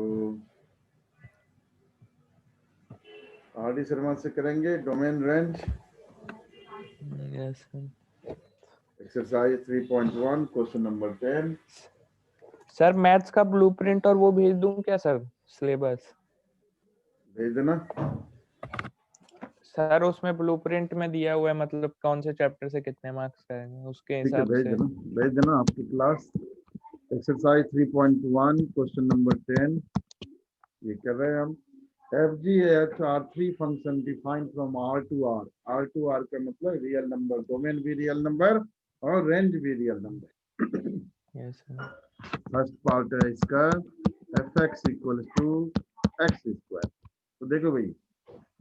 तो आर.डी. शर्मा से करेंगे domain range. Yes sir. Exercise 3.1 question number 10। Sir maths का ब्लूप्रिंट और वो भेज दूं क्या सर, सिलेबस भेज देना। सर उसमें ब्लूप्रिंट में दिया हुआ है, मतलब कौन से चैप्टर से कितने मार्क्स आएंगे उसके ठीक है, हिसाब भेज से। देना, भेज देना। आपकी क्लास एक्सरसाइज 3.1 क्वेश्चन नंबर 10 ये कर रहे हैं हम। FGH are three function defined from R to R। R to R का मतलब रियल नंबर, डोमेन भी रियल नंबर और रेंज भी real number. Yes sir. First part है इसका fx equal to x square. तो देखो भाई,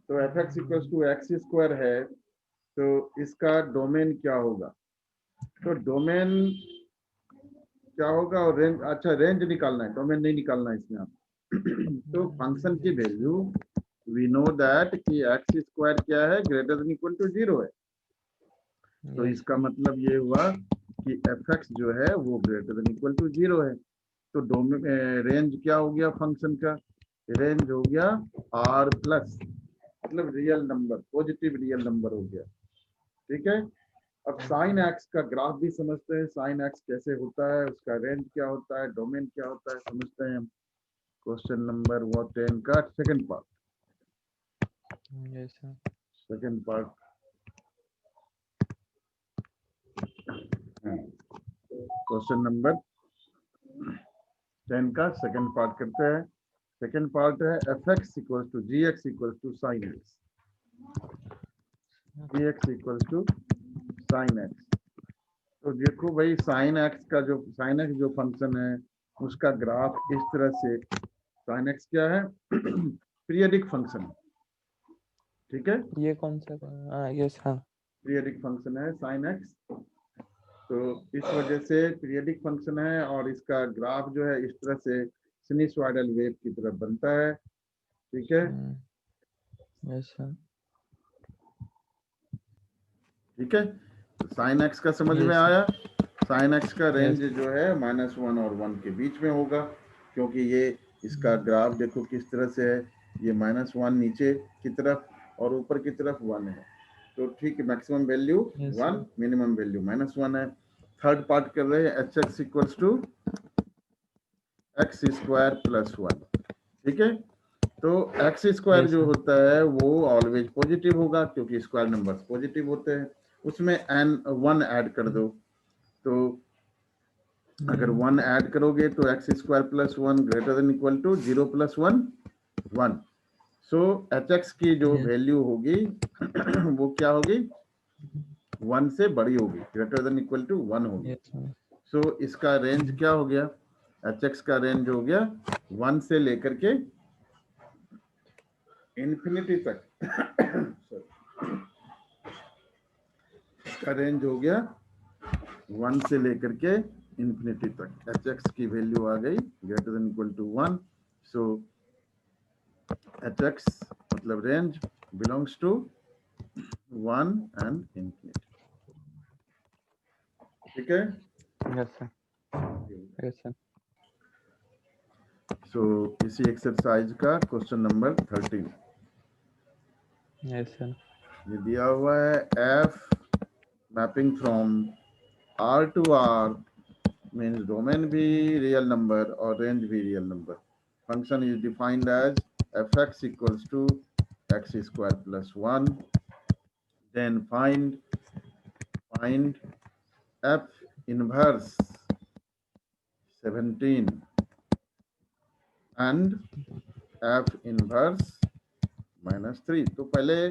तो fx equal to x square है, तो इसका डोमेन क्या होगा? तो डोमेन क्या होगा और रेंज, अच्छा रेंज निकालना है, डोमेन नहीं निकालना है इसमें आप। तो फंक्शन की वैल्यू वी नो दैट कि एक्स स्क्वायर क्या है, ग्रेटर देन इक्वल टू 0 है। तो यस इसका मतलब ये हुआ कि एफ एक्स जो है वो ग्रेटर देन इक्वल टू 0 है। तो डोमेन रेंज क्या हो गया फंक्शन का? रेंज हो गया आर प्लस, मतलब real number, positive real number हो गया। ठीक है। अब साइन एक्स का ग्राफ भी समझते हैं, साइन एक्स कैसे होता है, उसका रेंज क्या होता है, डोमेन क्या होता है, समझते हैं हम। क्वेश्चन नंबर 10 का second part. Yes sir. Second part, question number 10 का सेकंड पार्ट करते हैं। सेकंड पार्ट है f x equal to g x equal to sine x. G x equal to sine x. तो देखो भाई, साइन एक्स का जो साइन एक्स जो फंक्शन है उसका ग्राफ इस तरह से, साइन एक्स क्या है? पीरियडिक फंक्शन है। ठीक है, ये कौन सा? यस हाँ। पीरियडिक फंक्शन है साइन एक्स। तो इस वजह से पीरियडिक फंक्शन है और इसका ग्राफ जो है इस तरह से सिनुसॉइडल वेव की तरफ बनता है। ठीक है, यस सर। ठीक है। तो साइन एक्स का समझ में यस आया। साइन एक्स का रेंज यस जो है -1 और 1 के बीच में होगा, क्योंकि ये इसका ग्राफ देखो किस तरह से है, ये -1 नीचे की तरफ और ऊपर की तरफ 1 है। तो ठीक है, maximum value yes 1, minimum value -1 है। थर्ड पार्ट कर रहे हैं h x equals to x square plus 1। ठीक है। तो एक्स स्क्वायर यस जो सर। होता है वो ऑलवेज पॉजिटिव होगा, क्योंकि स्क्वायर नंबर्स पॉजिटिव होते हैं। उसमें n 1 ऐड कर दो, तो अगर 1 ऐड करोगे तो x square plus 1 greater than equal to 0 plus 1 1। So h x की जो वैल्यू होगी वो क्या होगी? 1 से बड़ी होगी, ग्रेटर देन इक्वल टू 1 होगी। Yes sir. सो इसका रेंज क्या हो गया? एच एक्स का रेंज हो गया 1 से लेकर के इन्फिनिटी तक। इसका रेंज हो गया 1 से लेकर के इन्फिनिटी तक। एच एक्स की वैल्यू आ गई greater than equal to 1। So h x मतलब range belongs to 1 and infinity. ठीक है। Yes sir. Yes sir. So इसी एक्सरसाइज का क्वेश्चन नंबर 13 यस सर। ये दिया हुआ है। F mapping from R to R means domain भी real number और range भी real number. Function is defined as fx equals to x square plus 1. Then find f inverse 17 and f inverse -3. तो पहले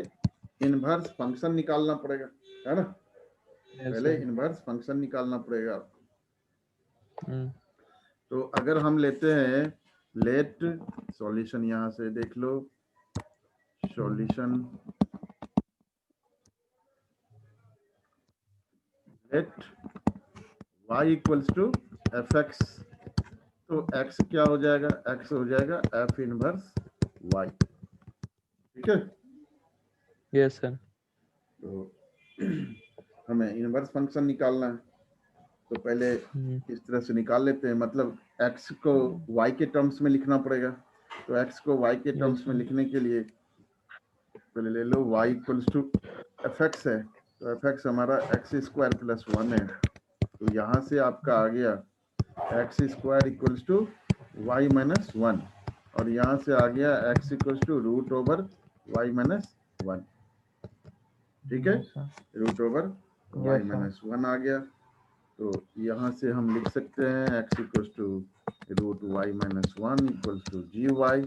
inverse function निकालना पड़ेगा, है ना? Yes पहले सर। इनवर्स फंक्शन निकालना पड़ेगा आपको। तो अगर हम लेते हैं लेट सॉल्यूशन, यहां से देख लो solution, let y equals to f x. तो x क्या हो जाएगा? x हो जाएगा f इनवर्स y। ठीक है। Yes sir. तो हमें इनवर्स फंक्शन निकालना है। तो पहले इस तरह से निकाल लेते हैं, मतलब x को y के टर्म्स में लिखना पड़ेगा। तो x को y के टर्म्स में लिखने के लिए पहले ले लो y इक्वल्स टू fx है, तो fx हमारा x स्क्वायर प्लस 1 है, तो यहाँ से आपका आ गया x square equals to y minus 1, और यहाँ से आ गया x equals to root over y minus 1। ठीक है, रूट ओवर वाई माइनस 1 आ गया। तो यहाँ से हम लिख सकते हैं x equals to root y minus 1 equals to g y.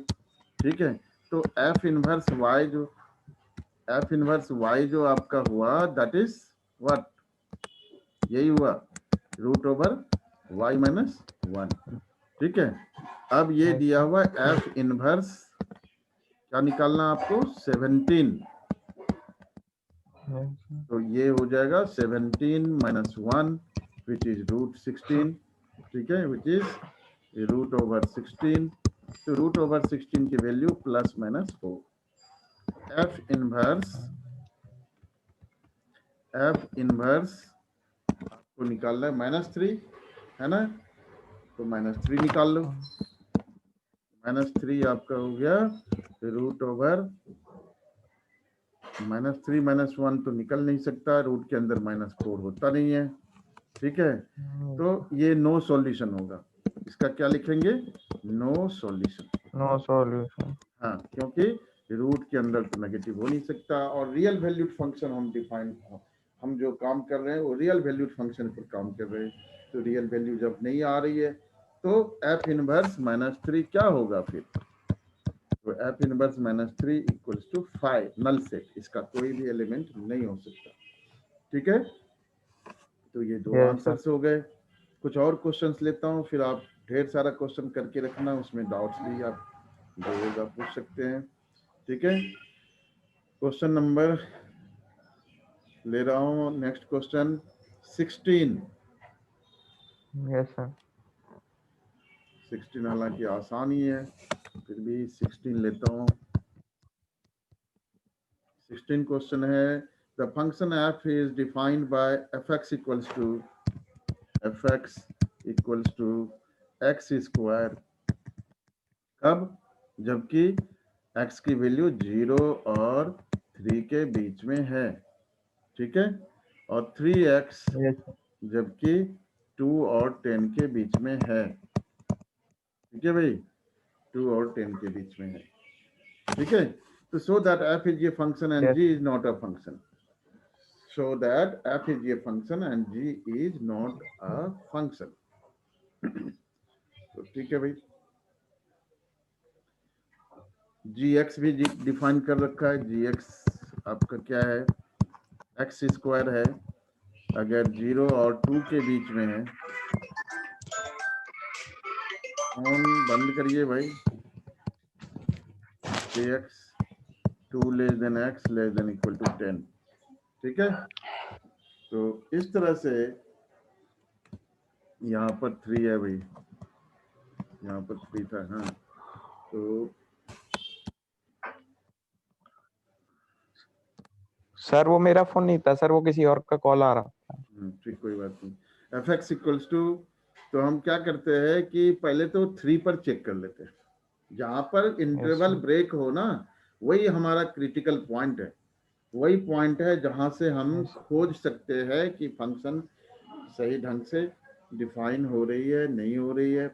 ठीक है, तो f इनवर्स y जो आपका हुआ दैट इज व्हाट, यही हुआ रूट ओवर y माइनस 1। ठीक है, अब ये दिया हुआ f इनवर्स क्या निकालना आपको 17, तो ये हो जाएगा 17 माइनस 1 विच इज रूट 16। ठीक है, विच इज रूट ओवर 16। तो रूट ओवर 16 की value plus minus 4। f inverse आपको निकालना है -3 है ना, तो -3 निकाल लो। -3 आपका हो गया रूट ओवर -3 -1 तो निकल नहीं सकता, रूट के अंदर -4 होता नहीं है। ठीक है, तो ये नो सॉल्यूशन होगा, इसका क्या लिखेंगे, नो सॉल्यूशन। हाँ, क्योंकि रूट के अंदर तो नेगेटिव हो नहीं सकता, और रियल वैल्यूड फंक्शन हम जो काम कर रहे हैं वो रियल वैल्यूड फंक्शन पर काम कर रहे हैं, तो रियल वैल्यू जब नहीं आ रही है तो f इनवर्स -3 क्या होगा फिर, तो f inverse -3 equals to 5, null set, इसका कोई भी एलिमेंट नहीं हो सकता। ठीक है, तो ये दो आंसर्स हो गए। कुछ और क्वेश्चंस लेता हूँ, फिर आप ढेर सारा क्वेश्चन करके रखना, उसमें डाउट्स भी आप जो पूछ सकते हैं। ठीक है, क्वेश्चन नंबर ले रहा हूँ, नेक्स्ट क्वेश्चन 16। Yes sir. 16 हालांकि आसान ही है, फिर भी 16 लेता हूँ। 16 क्वेश्चन है, the function f is defined by fx equals to x square, कब, जबकि x की वैल्यू 0 और 3 के बीच में है। ठीक है, और 3x जबकि 2 और 10 के बीच में है। ठीक है भाई, 2 और 10 के बीच में है। ठीक है, तो so that f is a function and g is not a function, so that f is a function and g is not a function। तो ठीक है भाई, gx भी डिफाइन कर रखा है, gx आपका क्या है, x स्क्वायर है, अगर 0 और 2 के बीच में है। फोन बंद करिए भाई। x 2 less than x less than equal to 10। ठीक है, तो इस तरह से यहाँ पर 3 है भाई, यहाँ पर 3 था। हाँ, तो सर वो मेरा फोन नहीं था सर, वो किसी और का कॉल आ रहा था। ठीक, कोई बात नहीं। fx इक्वल्स टू, तो हम क्या करते हैं कि पहले तो 3 पर चेक कर लेते हैं, जहां पर इंटरवल ब्रेक हो ना, वही हमारा क्रिटिकल पॉइंट है, वही पॉइंट है जहां से हम खोज सकते हैं कि फंक्शन सही ढंग से डिफाइन हो रही है नहीं हो रही है,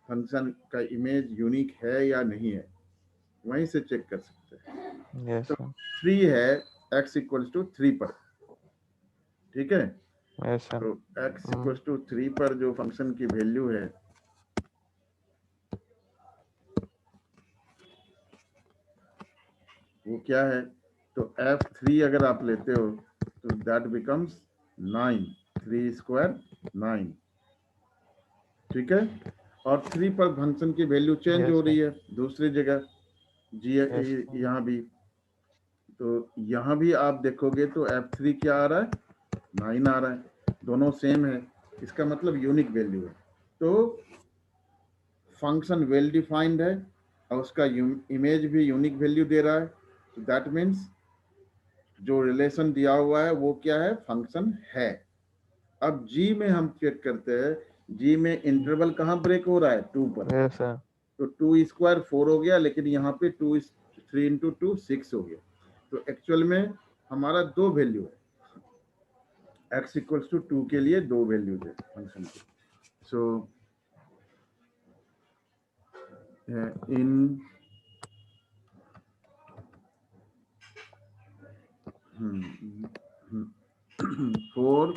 फंक्शन का इमेज यूनिक है या नहीं है, वहीं से चेक कर सकते हैं। तो 3 है x इक्वल्स टू 3 पर। ठीक है, तो x इक्वल्स टू 3 पर जो फंक्शन की वैल्यू है वो क्या है, तो f3 अगर आप लेते हो तो दैट बिकम्स 9, 3 स्क्वायर 9। ठीक है, और 3 पर फंक्शन की वैल्यू चेंज हो रही है दूसरी जगह, जी यहाँ भी, तो यहाँ भी आप देखोगे तो f3 क्या आ रहा है, 9 आ रहा है, दोनों सेम है, इसका मतलब यूनिक वैल्यू है। तो फंक्शन वेल डिफाइंड है और उसका इमेज भी यूनिक वैल्यू दे रहा है, तो दैट मीन्स जो रिलेशन दिया हुआ है वो क्या है, फंक्शन है। अब जी में हम चेक करते हैं, जी में इंटरवल कहाँ ब्रेक हो रहा है, 2 पर। Yes sir. तो 2 स्क्वायर 4 हो गया, लेकिन यहाँ पे 3 इंटू 2 6 हो गया। तो एक्चुअल में हमारा दो वैल्यू है, x इक्वल्स टू 2 के लिए दो वैल्यूज है फंक्शन की। So in 4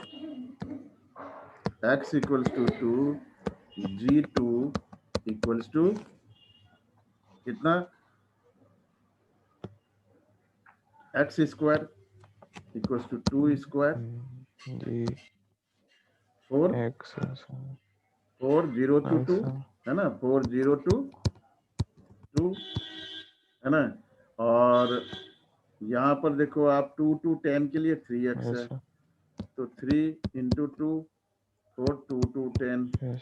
x equals to 2, g2 equals to कितना, x स्क्वायर इक्वल्स टू 2 स्क्वायर जी 4 एक्स 4 0 to 2 है ना, 4 0 to 2 है ना। और यहाँ पर देखो आप 2 to 10 के लिए 3x है, तो 3 इंटू 2 4 2 to 10 है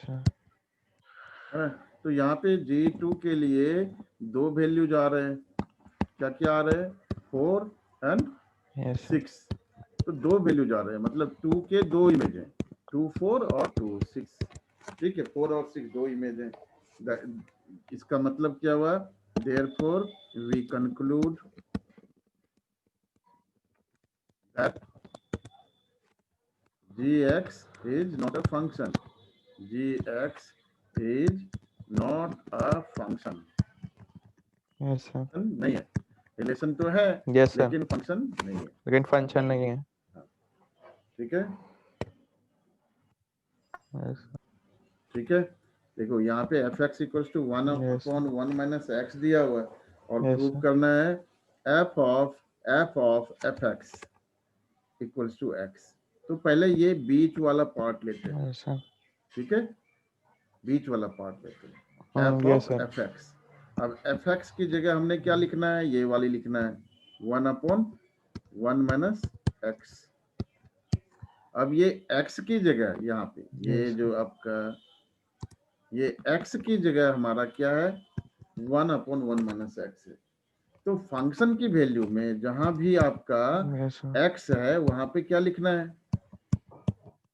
ना। तो यहाँ पे G2 के लिए दो वैल्यू जा रहे हैं, क्या क्या आ रहे हैं, 4 एंड 6। तो दो वैल्यू जा रहे हैं, मतलब 2 के दो इमेज हैं, 2 4 और 2 6। ठीक है, 4 और 6 दो इमेज हैं। इसका मतलब क्या हुआ, therefore we conclude that gx is not a function. gx is not a function. Yes sir. नहीं है, रिलेशन तो है यस सर, लेकिन फंक्शन नहीं है। लेकिन फंक्शन नहीं है। ठीक है, यस ठीक है। देखो यहाँ पे f x equals to 1 upon 1 minus x दिया हुआ है, और प्रूव करना है f of f x equals to x. तो पहले ये बीच वाला पार्ट लेते हैं, यस सर। ठीक है, बीच वाला पार्ट लेते हैं, F yes of sir. F x. अब एफ एक्स की जगह हमने क्या लिखना है, ये वाली लिखना है, 1 अपॉन 1 माइनस एक्स। अब ये x की जगह यहाँ पे ये जो आपका ये x की जगह हमारा क्या है, 1 अपॉन 1 माइनस एक्स है। तो फंक्शन की वैल्यू में जहां भी आपका x है वहां पे क्या लिखना है,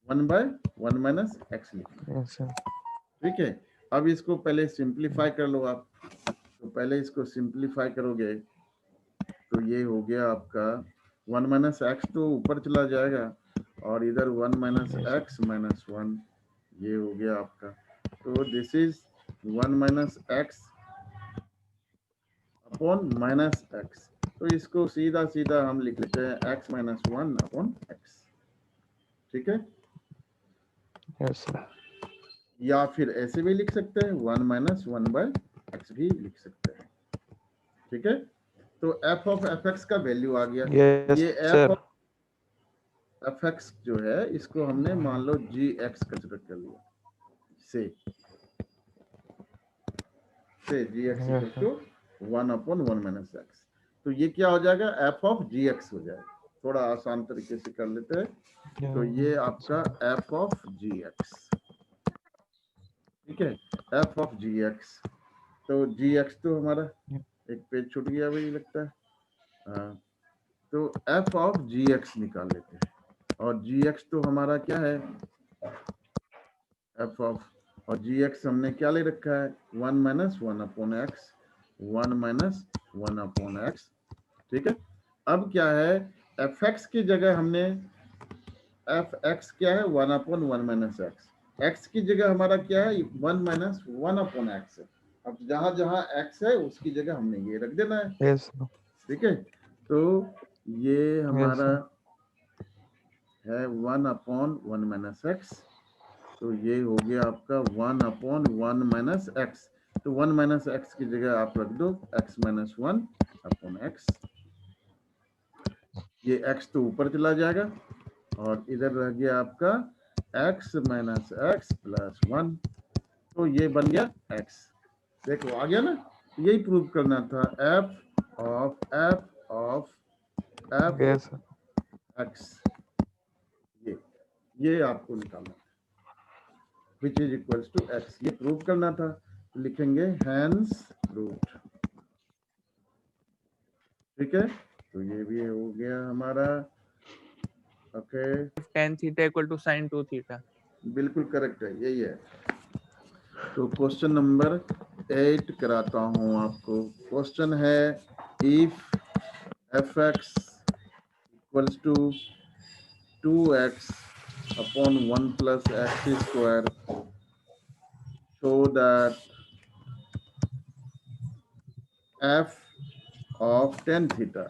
1 बाय 1 माइनस एक्स लिखना है। ठीक है, अब इसको पहले सिंप्लीफाई कर लो आप। तो पहले इसको सिंप्लीफाई करोगे तो ये हो गया आपका 1 माइनस एक्स तो ऊपर चला जाएगा, और इधर 1 माइनस एक्स माइनस 1 ये हो गया आपका। तो this is 1 minus x upon minus x. तो इसको सीधा सीधा हम लिख लेते हैं एक्स माइनस 1 अपॉन एक्स। ठीक है, यस सर। या फिर ऐसे भी लिख सकते हैं, 1 माइनस 1 बाय एक्स भी लिख सकते हैं। ठीक है, तो एफ ऑफ एफ एक्स का वैल्यू आ गया। यस ये एफ सर। एफ एक्स जो है इसको हमने मान लो जी एक्स कंसिडर कर लिया, से g x equal to 1 upon 1 minus x. तो ये क्या हो जाएगा, एफ ऑफ जी एक्स हो जाएगा। थोड़ा आसान तरीके से कर लेते हैं, तो ये आपका एफ ऑफ जी एक्स। ठीक है, एफ ऑफ जी एक्स। तो जी एक्स तो हमारा एक पेज छूट गया भाई लगता है, हाँ। तो एफ ऑफ जी एक्स निकाल लेते हैं, और जी एक्स तो हमारा क्या है, एफ ऑफ, और जी एक्स हमने क्या ले रखा है, 1 minus 1 upon x, 1 minus 1 upon x. ठीक है, अब क्या है, एफ एक्स की जगह हमने एफ एक्स क्या है, 1 अपॉन 1 माइनस एक्स। एक्स की जगह हमारा क्या है, 1 माइनस 1 अपॉन एक्स है। अब जहां जहां एक्स है उसकी जगह हमने ये रख देना है। यस ठीक है, तो ये हमारा है 1 अपॉन 1 माइनस एक्स। तो ये हो गया आपका 1 अपॉन 1 माइनस एक्स। तो 1 माइनस एक्स की जगह आप रख दो x माइनस 1 अपॉन एक्स। ये x तो ऊपर चला जाएगा, और इधर रह गया आपका x माइनस एक्स प्लस 1। तो ये बन गया x। देखो आ गया ना, यही प्रूव करना था, f ऑफ यस x। ये आपको निकालना था, which is equals to x, ये प्रूव करना था। तो लिखेंगे hence proved। ठीक है, तो ये भी हो गया हमारा okay, tan theta equal to sin 2 theta. बिल्कुल करेक्ट है, यही है। तो क्वेश्चन नंबर 8 कराता हूँ आपको। क्वेश्चन है if f x equals to 2x upon 1 plus x square, show that f of tan theta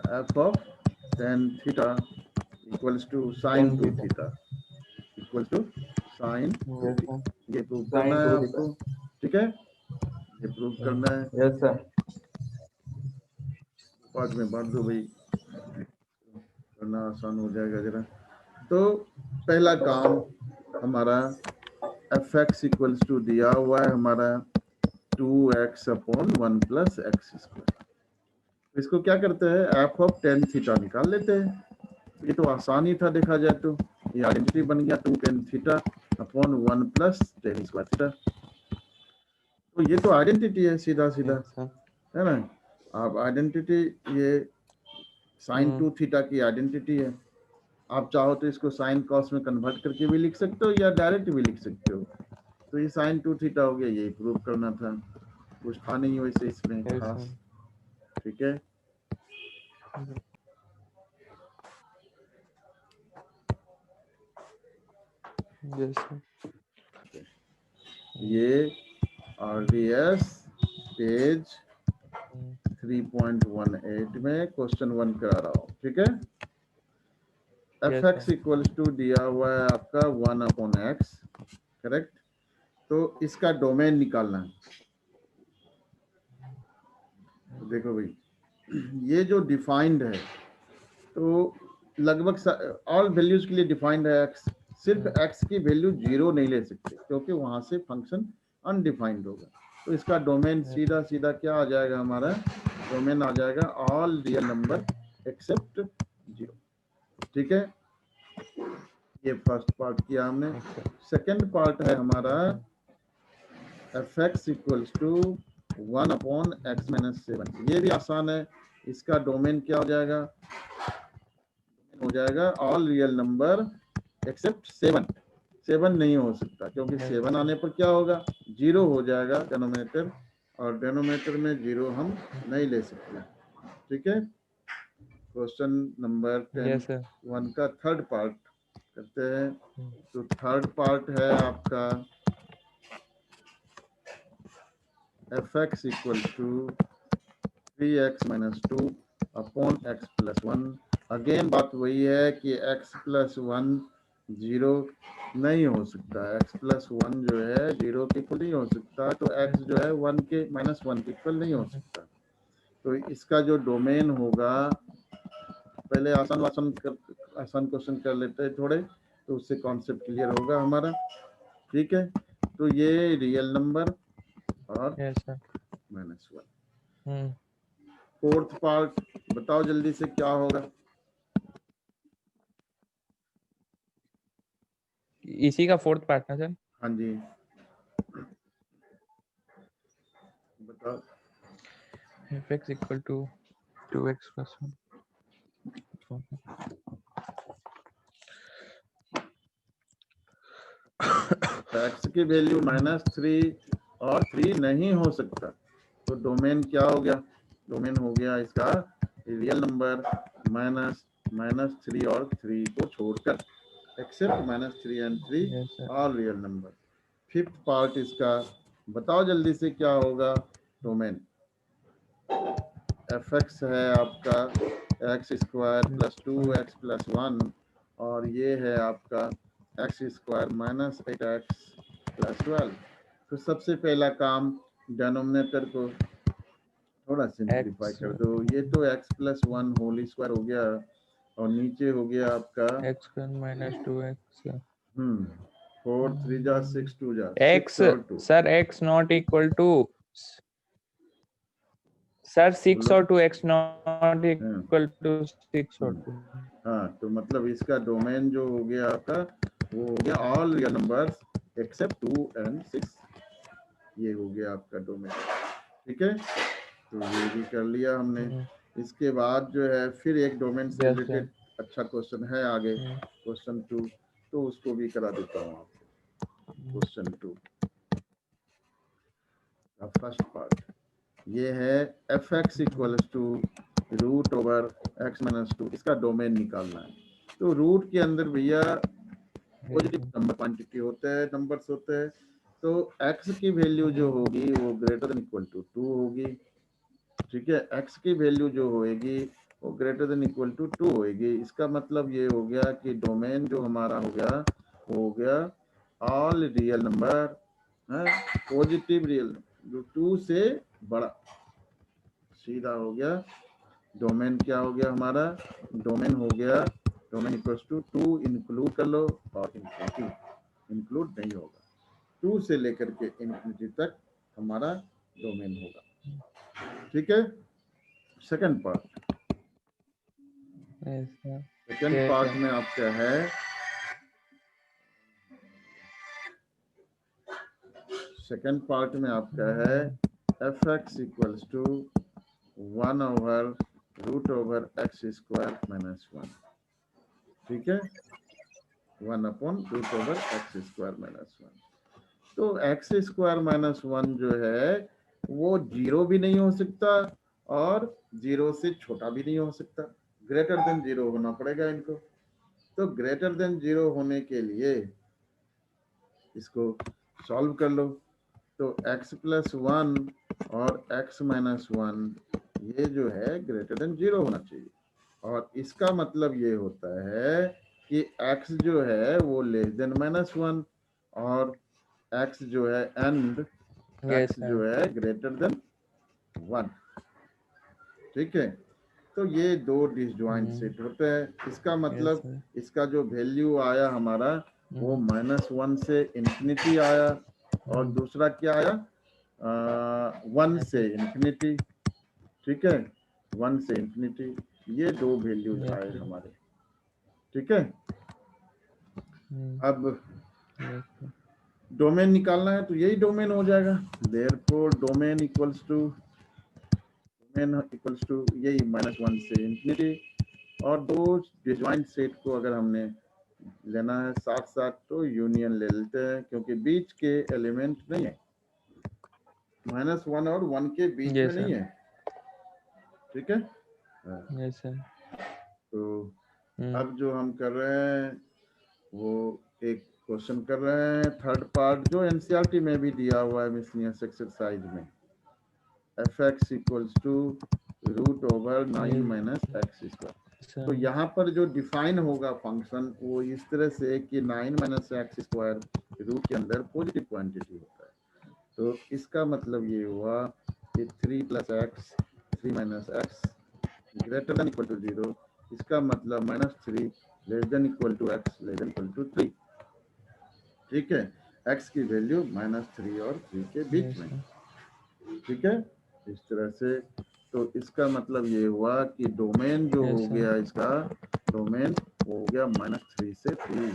equals to sin Tan 2 theta. theta equals to sin 2 Yes, theta। sir. ये prove Sin करना है 2 आपको, theta. ठीक है, ये prove करना है। Yes, sir. Part में बांट दो भाई, करना आसान हो जाएगा जरा। तो पहला काम हमारा एफ एक्स इक्वल्स टू दिया हुआ है हमारा 2x upon 1 plus x square. इसको क्या करते हैं, एफ ऑफ टेन थीटा निकाल लेते हैं। ये तो आसान ही था देखा जाए तो, ये आइडेंटिटी बन गया 2 tan theta upon 1 plus ten square theta. तो ये तो आइडेंटिटी है सीधा सीधा, Yes, sir. है ना। आप आइडेंटिटी, ये साइन 2 थीटा की आइडेंटिटी है। आप चाहो तो इसको साइन कॉस में कन्वर्ट करके भी लिख सकते हो या डायरेक्ट भी लिख सकते हो। तो ये साइन 2 थीटा हो गया, यही प्रूव करना था, कुछ था नहीं वैसे इसमें Yes, खास, sir. ठीक है। Yes, sir. ये RDS पेज 3.18 में क्वेश्चन 1 करा रहा हूँ, ठीक है। F Yes, x sir. Equals to दिया हुआ है आपका 1 अपॉन एक्स, करेक्ट। तो इसका डोमेन निकालना है। तो देखो भाई, ये जो डिफाइंड है, तो लगभग ऑल वैल्यूज के लिए डिफाइंड है एक्स। सिर्फ एक्स की वैल्यू 0 नहीं ले सकते क्योंकि वहां से फंक्शन अनडिफाइंड होगा। तो इसका डोमेन सीधा सीधा क्या आ जाएगा, हमारा डोमेन आ जाएगा ऑल रियल नंबर एक्सेप्ट 0, ठीक है। ये फर्स्ट पार्ट किया हमने। सेकंड पार्ट है हमारा f x equals to 1 upon x minus 7। ये भी आसान है। इसका डोमेन क्या हो जाएगा, हो जाएगा ऑल रियल नंबर एक्सेप्ट 7। 7 नहीं हो सकता क्योंकि 7 आने पर क्या होगा, 0 हो जाएगा डिनोमिनेटर, और डिनोमिनेटर में 0 हम नहीं ले सकते, ठीक है। Question number 10 Yes, sir. 1 का थर्ड पार्ट करते हैं। तो थर्ड पार्ट है आपका f x equal to 3x minus 2 upon x plus 1। Again बात वही है कि x प्लस 1 0 नहीं हो सकता, x प्लस 1 जो है 0 के इक्वल नहीं हो सकता, तो x जो है 1 के माइनस 1 के इक्वल नहीं हो सकता। तो इसका जो डोमेन होगा, पहले आसान क्वेश्चन कर लेते हैं थोड़े, तो उससे कॉन्सेप्ट क्लियर होगा हमारा, ठीक है। तो ये रियल नंबर और Yes, sir. Minus 1। Hmm. Fourth part बताओ जल्दी से क्या होगा। इसी का फोर्थ पार्ट ना सर। हाँ जी, बताओ। fx equal to 2x plus 1. X की वैल्यू -3 और 3 नहीं हो सकता, तो डोमेन क्या हो गया, डोमेन हो गया इसका रियल नंबर -3 और 3 को छोड़कर, except -3 and 3 Yes, sir. All real number. Fifth part इसका बताओ जल्दी से क्या होगा, डोमेन एफ एक्स है आपका x square plus 2x plus 1, और ये है आपका x square minus 8x plus 12। तो सबसे पहला काम डिनोमिनेटर को थोड़ा सिंप्लीफाई X कर दो। ये तो x प्लस 1 होल स्क्वायर हो गया, और नीचे हो गया आपका x square minus 2x. 4 3 जा 6 2 जा 6 X और 2। sir, x not equal to sir 6 बोलो। और 2 x not हाँ, equal to 6 और 2. हाँ, तो मतलब इसका डोमेन जो हो गया आपका, वो हो गया all real numbers accept 2 and 6। ये हो गया आपका डोमेन, ठीक है। तो ये भी कर लिया हमने। इसके बाद जो है फिर एक डोमेन से Yes, रिलेटेड अच्छा क्वेश्चन है आगे, क्वेश्चन 2, तो उसको भी करा देता हूँ आपको। क्वेश्चन 2 का फर्स्ट पार्ट ये है f x equals to root over x minus 2, इसका डोमेन निकालना है। तो रूट के अंदर भैया पॉजिटिव नंबर क्वांटिटी होते हैं, नंबर्स होते हैं, तो x की वैल्यू जो होगी वो ग्रेटर देन इक्वल टू 2 होगी। ठीक है, x की वैल्यू जो होएगी वो ग्रेटर देन इक्वल टू 2 होएगी। इसका मतलब ये हो गया कि डोमेन जो हमारा हो गया वो हो गया ऑल रियल नंबर है, पॉजिटिव रियल जो 2 से बड़ा, सीधा हो गया। डोमेन क्या हो गया हमारा, डोमेन हो गया, डोमेन इक्वल्स टू 2 इंक्लूड कर लो और इन्फिनिटी इंक्लूड नहीं होगा, 2 से लेकर के इन्फिनिटी तक हमारा डोमेन होगा। ठीक है, सेकंड पार्ट, सेकंड पार्ट में आपका है सेकंड पार्ट में आपका है f x equals to 1 over root over x square minus 1। ठीक है, 1 upon root over x square minus 1। तो एक्स स्क्वायर माइनस 1 जो है वो 0 भी नहीं हो सकता और 0 से छोटा भी नहीं हो सकता, ग्रेटर देन 0 होना पड़ेगा इनको। तो ग्रेटर देन 0 होने के लिए इसको सॉल्व कर लो। तो x प्लस 1 और x माइनस 1 ये जो है ग्रेटर देन 0 होना चाहिए, और इसका मतलब ये होता है कि x जो है वो लेस देन माइनस 1 और x जो है एंड x जो है ग्रेटर देन 1। ठीक है, तो ये दो डिसजॉइंट सेट होते हैं। इसका मतलब इसका जो वैल्यू आया हमारा वो -1 से इंफिनिटी आया और दूसरा क्या आया 1 से इंफिनिटी। ठीक है, 1 से इंफिनिटी, ये दो वैल्यूज आए हमारे। ठीक है, अब डोमेन निकालना है तो यही डोमेन हो जाएगा, देयरफॉर डोमेन इक्वल्स टू यही -1 से इंफिनिटी। और दो डिसजॉइंट सेट को अगर हमने लेना है साथ साथ तो यूनियन ले लेते हैं, क्योंकि बीच के एलिमेंट नहीं है, -1 और 1 के बीच में नहीं है। ठीक है, तो अब जो हम कर रहे हैं वो एक क्वेश्चन कर रहे हैं, थर्ड पार्ट जो एनसीईआरटी में भी दिया हुआ है मिसलिनियस एक्सरसाइज में, f x equals to root over 9 minus x square. तो यहाँ पर जो डिफाइन होगा फंक्शन वो इस तरह से कि 9 माइनस एक्स स्क्वायर रूट के अंदर पॉजिटिव क्वांटिटी होता है। तो इसका मतलब ये हुआ कि 3 plus x 3 minus x greater than equal to 0। इसका मतलब -3 less than equal to x less than equal to 3। ठीक है, एक्स की वैल्यू -3 और 3 के बीच में। ठीक है, इस तरह से। तो इसका मतलब ये हुआ कि डोमेन जो हो गया इसका डोमेन हो गया -3 से 3,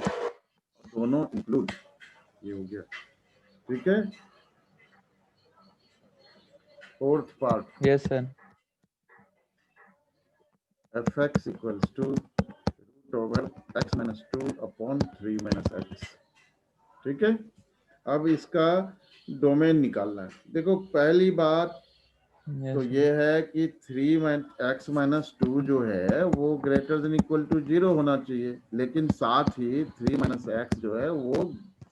दोनों इंक्लूड ये हो गया। ठीक है, fourth part, yes sir, f x equals to root over x minus 2 upon 3 minus x. ठीक है, अब इसका डोमेन निकालना है। देखो पहली बात तो ये है कि 3 एक्स माइनस 2 जो है वो ग्रेटर देन इक्वल टू 0 होना चाहिए, लेकिन साथ ही 3 माइनस एक्स जो है वो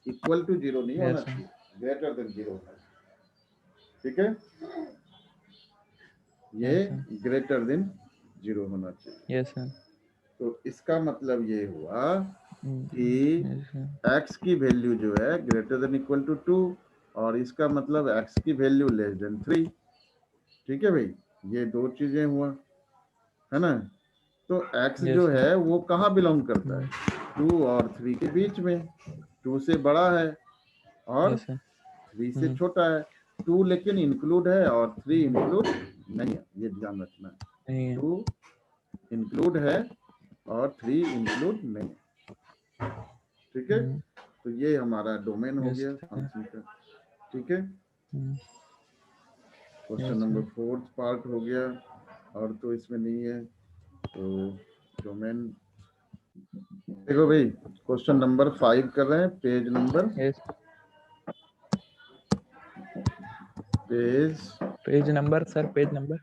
इक्वल टू 0 नहीं होना चाहिए, ग्रेटर देन 0 होना चाहिए। ठीक है, ये ग्रेटर देन 0 होना चाहिए। यस सर, तो इसका मतलब ये हुआ कि x की वैल्यू जो है ग्रेटर देन इक्वल टू 2 और इसका मतलब x की वैल्यू लेस देन 3। ठीक है भाई, ये दो चीजें हुआ है ना। तो x जो है वो कहाँ बिलोंग करता है, 2 और 3 के बीच में, 2 से बड़ा है और 3 से छोटा है। 2 लेकिन इंक्लूड है और 3 इंक्लूड नहीं है, ये ध्यान रखना है। 2 इंक्लूड है और 3 इंक्लूड नहीं है। ठीक है, तो ये हमारा डोमेन हो गया फंक्शन का। ठीक है, क्वेश्चन नंबर 4 पार्ट हो गया, और तो इसमें नहीं है। तो डोमेन देखो भाई, क्वेश्चन नंबर 5 कर रहे हैं, page number yes page page number sir, page number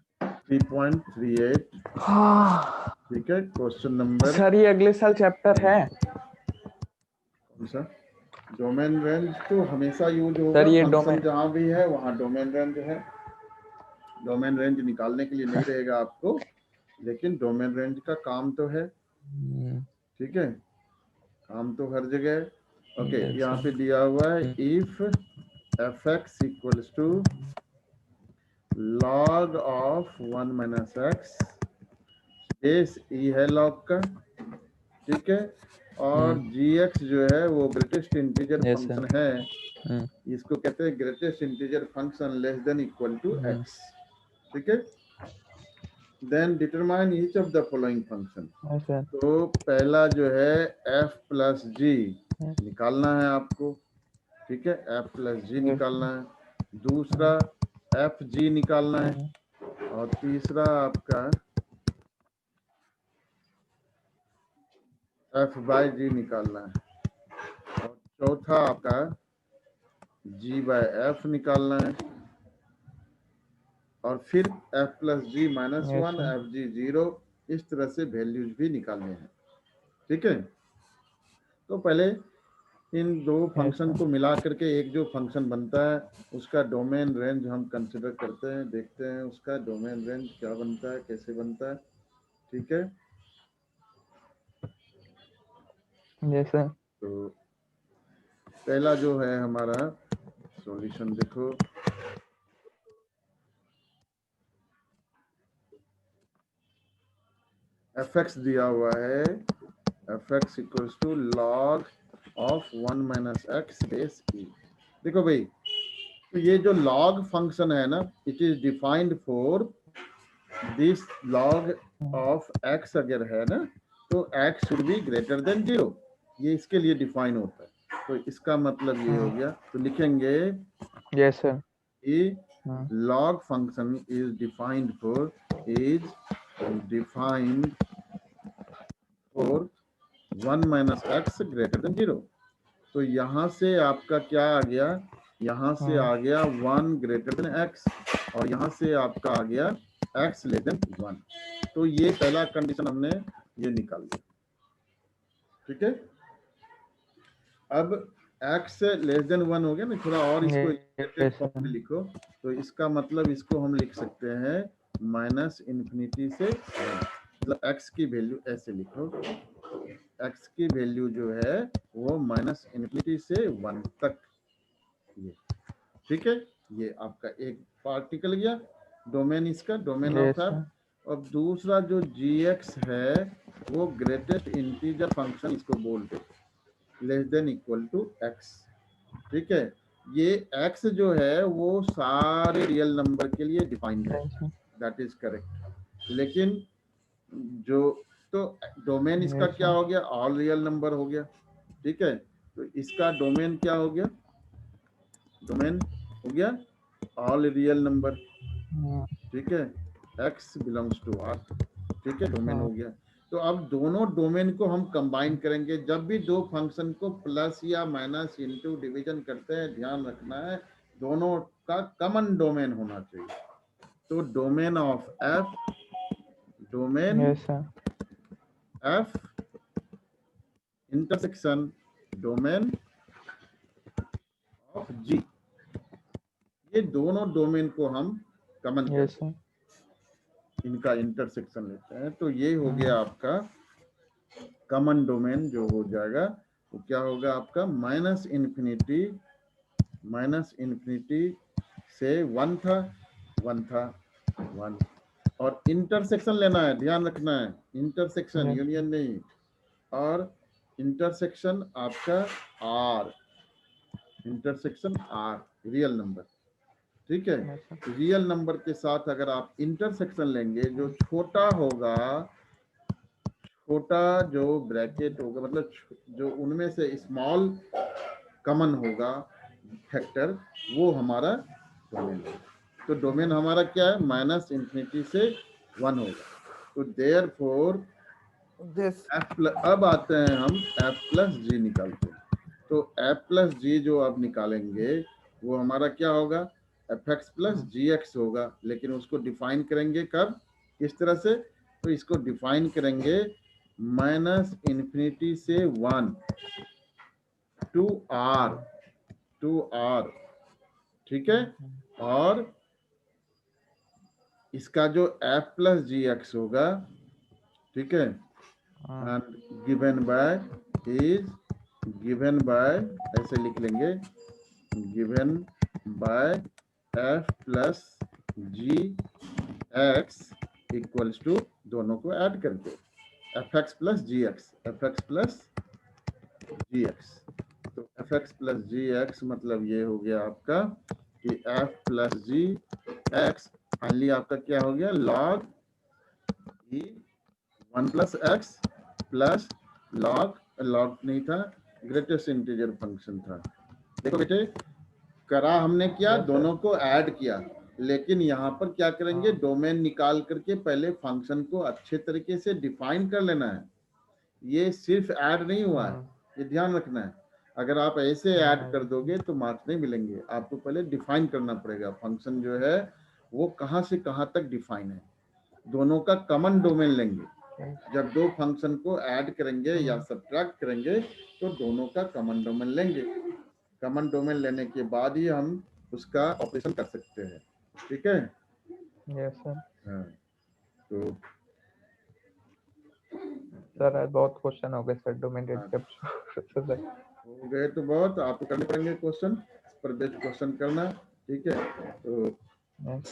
3.38। हाँ ठीक है, क्वेश्चन नंबर सर ये अगले साल चैप्टर है कौन सा? डोमेन रेंज तो हमेशा यूज होगा, सर, ये फंक्शन डोमेन जहां भी है वहां डोमेन रेंज है। डोमेन रेंज निकालने के लिए नहीं रहेगा आपको, लेकिन डोमेन रेंज का काम तो है। ठीक है, काम तो हर जगह है। ओके, yes, यहाँ sir. पे दिया हुआ है if f x equals to log of 1 minus x, base e है लॉग का, ठीक है, और जी एक्स जो है वो greatest integer Yes, sir. Function है, Hmm. इसको कहते हैं greatest integer function less than equal to x. ठीक है, then determine each of the following function. Yes, sir. तो पहला जो है एफ प्लस जी Hmm. निकालना है आपको। ठीक है, एफ प्लस जी Yes, निकालना है। दूसरा एफ जी निकालना है, और तीसरा आपका एफ बाय जी निकालना है, और चौथा आपका जी बाय एफ निकालना है, और फिर f plus g minus Yes, one, sir. F g 0, इस तरह से वैल्यूज भी निकालने हैं। ठीक है, तो पहले इन दो Yes, फंक्शन sir. को मिला करके एक जो फंक्शन बनता है उसका डोमेन रेंज हम कंसिडर करते हैं, देखते हैं उसका डोमेन रेंज क्या बनता है, कैसे बनता है। ठीक है, Yes, sir. तो पहला जो है हमारा सॉल्यूशन देखो, एफ एक्स दिया हुआ है, f x equals to log of 1 minus x base e. देखो भाई, तो ये जो log फंक्शन है ना, it is defined for this log of x अगर है ना, तो x should be greater than 0, ये इसके लिए डिफाइन होता है। तो इसका मतलब ये हो गया, तो लिखेंगे Yes, sir. कि Hmm. log function is defined for for 1 minus x greater than 0। तो यहाँ से आपका क्या आ गया, यहाँ से आ गया 1 ग्रेटर देन x, और यहाँ से आपका आ गया x लेस देन 1। तो ये पहला कंडीशन हमने ये निकाल लिया। ठीक है, अब x लेस देन 1 हो गया ना, थोड़ा और इसको इलस्ट्रेटेड Yes, फॉर्म में sir. लिखो, तो इसका मतलब इसको हम लिख सकते हैं माइनस इन्फिनिटी से 1, मतलब x की वैल्यू ऐसे लिखो, x की वैल्यू जो है वो माइनस इन्फिनिटी से 1 तक, ये ठीक है। ये आपका एक पार्ट निकल गया, डोमेन इसका, domain of Yes, F. sir. और दूसरा जो जी एक्स है वो ग्रेटेस्ट इंटीजर फंक्शन इसको बोलते हैं, less than equal to x. ठीक है, ये एक्स जो है वो सारे रियल नंबर के लिए डिफाइंड है, Yes, sir. That is correct. लेकिन जो, तो डोमेन इसका Yes, क्या sir. हो गया, ऑल रियल नंबर हो गया। ठीक है, तो इसका डोमेन क्या हो गया, डोमेन हो गया ऑल रियल नंबर। Hmm. ठीक है, x बिलोंग्स टू r। ठीक है, डोमेन हो Hmm. गया। तो अब दोनों डोमेन को हम कंबाइन करेंगे, जब भी दो फंक्शन को प्लस या माइनस इनटू डिवीजन करते हैं, ध्यान रखना है दोनों का कॉमन डोमेन होना चाहिए। तो domain of f, domain Yes, sir. f intersection domain of g, ये दोनों डोमेन को हम कॉमन Yes, करते sir. हैं, इनका इंटरसेक्शन लेते हैं। तो ये हो गया आपका कॉमन डोमेन, जो हो जाएगा वो क्या होगा आपका माइनस इन्फिनिटी से 1 था, 1, और इंटरसेक्शन लेना है, ध्यान रखना है, इंटरसेक्शन Yes, यूनियन नहीं, और इंटरसेक्शन आपका R, intersection R real number. ठीक है, yes, sir. रियल नंबर के साथ अगर आप इंटरसेक्शन लेंगे, जो छोटा होगा, छोटा जो ब्रैकेट होगा, मतलब जो उनमें से स्मॉल कॉमन होगा फैक्टर, वो हमारा डोमेन होगा। तो डोमेन हमारा क्या है, माइनस इन्फिनिटी से 1 होगा। तो देयरफॉर दिस अब आते हैं हम एफ प्लस जी निकालते हैं। तो एफ प्लस जी जो अब निकालेंगे वो हमारा क्या होगा, F x plus g x होगा। लेकिन उसको डिफाइन करेंगे कब, किस तरह से, तो इसको डिफाइन करेंगे माइनस इन्फिनिटी से 1 टू आर, ठीक है। और इसका जो एफ प्लस जी एक्स होगा, ठीक है, एंड गिवन बाय ऐसे लिख लेंगे, given by f plus g x equals to, दोनों को ऐड करके f x plus g x, f x plus g x. तो f x plus g x मतलब ये हो गया आपका कि f plus g x finally आपका क्या हो गया, log e 1 plus x plus log, log नहीं था, ग्रेटेस्ट इंटीजर फंक्शन था। देखो बेटे, करा हमने क्या, दोनों को ऐड किया, लेकिन यहाँ पर क्या करेंगे, डोमेन निकाल करके पहले फंक्शन को अच्छे तरीके से डिफाइन कर लेना है। ये सिर्फ ऐड नहीं हुआ है, ये ध्यान रखना है। अगर आप ऐसे ऐड कर दोगे तो मार्क्स नहीं मिलेंगे, आपको पहले डिफाइन करना पड़ेगा फंक्शन जो है वो कहाँ से कहाँ तक डिफाइन है। दोनों का कॉमन डोमेन लेंगे, जब दो फंक्शन को ऐड करेंगे या सब्ट्रैक्ट करेंगे तो दोनों का कॉमन डोमेन लेंगे। कॉमन डोमेन लेने के बाद ही हम उसका ऑपरेशन कर सकते हैं, ठीक है। Yes sir. हाँ, तो सर आज बहुत क्वेश्चन हो गए सर, डोमेन हाँ, सर। हो गए तो बहुत, आपको करने पड़ेंगे क्वेश्चन पर बेस्ड क्वेश्चन करना, ठीक है। तो Yes.